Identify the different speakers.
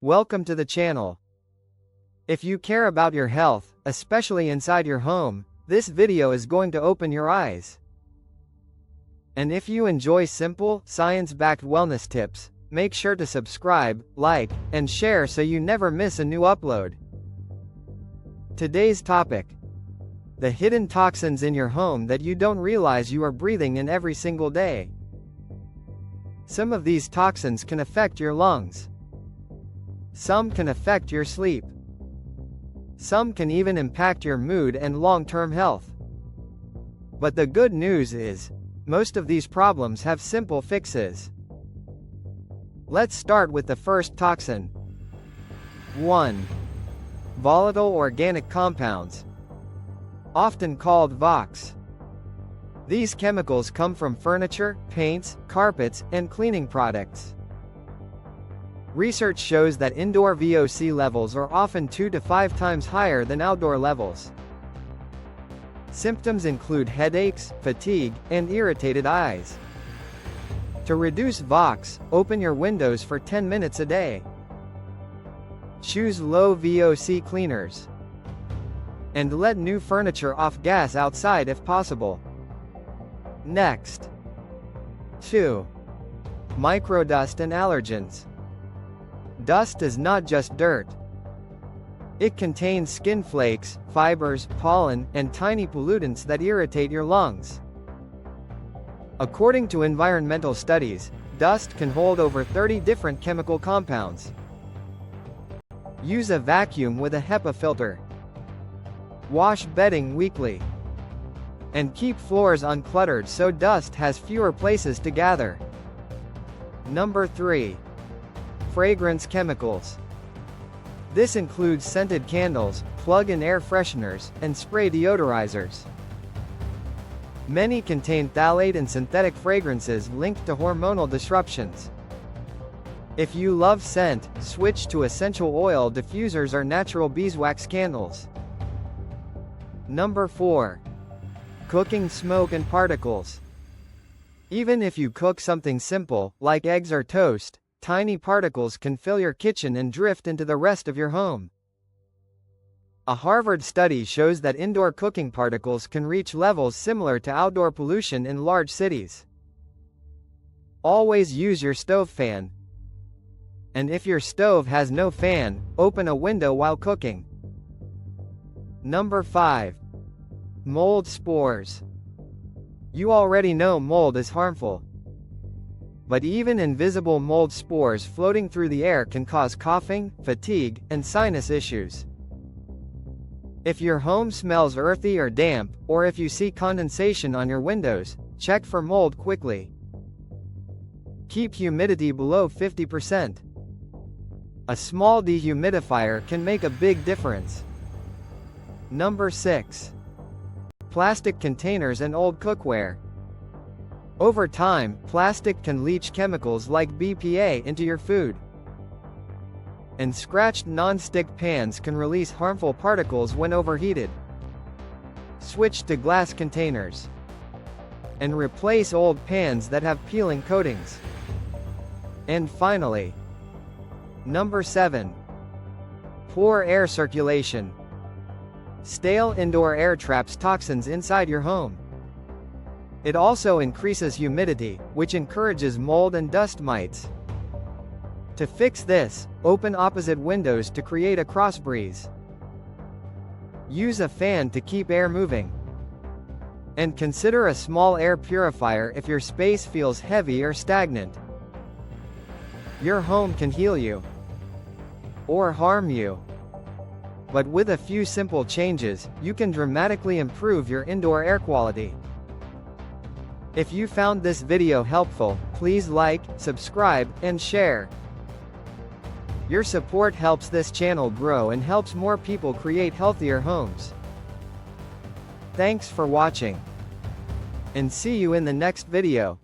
Speaker 1: Welcome to the channel. If you care about your health, especially inside your home, this video is going to open your eyes. And if you enjoy simple, science-backed wellness tips, make sure to subscribe, like, and share so you never miss a new upload. Today's topic: the hidden toxins in your home that you don't realize you are breathing in every single day. Some of these toxins can affect your lungs. Some can affect your sleep. Some can even impact your mood and long-term health. But the good news is, most of these problems have simple fixes. Let's start with the first toxin. 1. Volatile organic compounds, often called VOCs. These chemicals come from furniture, paints, carpets, and cleaning products. Research shows that indoor VOC levels are often 2 to 5 times higher than outdoor levels. Symptoms include headaches, fatigue, and irritated eyes. To reduce VOCs, open your windows for 10 minutes a day. Choose low VOC cleaners. And let new furniture off gas outside if possible. Next. 2. Microdust and allergens. Dust is not just dirt. It contains skin flakes, fibers, pollen, and tiny pollutants that irritate your lungs. According to environmental studies, dust can hold over 30 different chemical compounds. Use a vacuum with a HEPA filter. Wash bedding weekly. And keep floors uncluttered so dust has fewer places to gather. Number 3. Fragrance chemicals. This includes scented candles, plug-in air fresheners, and spray deodorizers. Many contain phthalate and synthetic fragrances linked to hormonal disruptions. If you love scent, switch to essential oil diffusers or natural beeswax candles. Number 4. Cooking smoke and particles. Even if you cook something simple, like eggs or toast, tiny particles can fill your kitchen and drift into the rest of your home. A Harvard study shows that indoor cooking particles can reach levels similar to outdoor pollution in large cities. Always use your stove fan. And if your stove has no fan, open a window while cooking. Number 5. Mold spores. You already know mold is harmful. But even invisible mold spores floating through the air can cause coughing, fatigue, and sinus issues. If your home smells earthy or damp, or if you see condensation on your windows, check for mold quickly. Keep humidity below 50%. A small dehumidifier can make a big difference. Number 6. Plastic containers and old cookware. Over time, plastic can leach chemicals like BPA into your food. And scratched non-stick pans can release harmful particles when overheated. Switch to glass containers. And replace old pans that have peeling coatings. And finally, number 7. Poor air circulation. Stale indoor air traps toxins inside your home. It also increases humidity, which encourages mold and dust mites. To fix this, open opposite windows to create a cross breeze. Use a fan to keep air moving. And consider a small air purifier if your space feels heavy or stagnant. Your home can heal you. Or harm you. But with a few simple changes, you can dramatically improve your indoor air quality. If you found this video helpful, please like, subscribe, and share. Your support helps this channel grow and helps more people create healthier homes. Thanks for watching. And see you in the next video.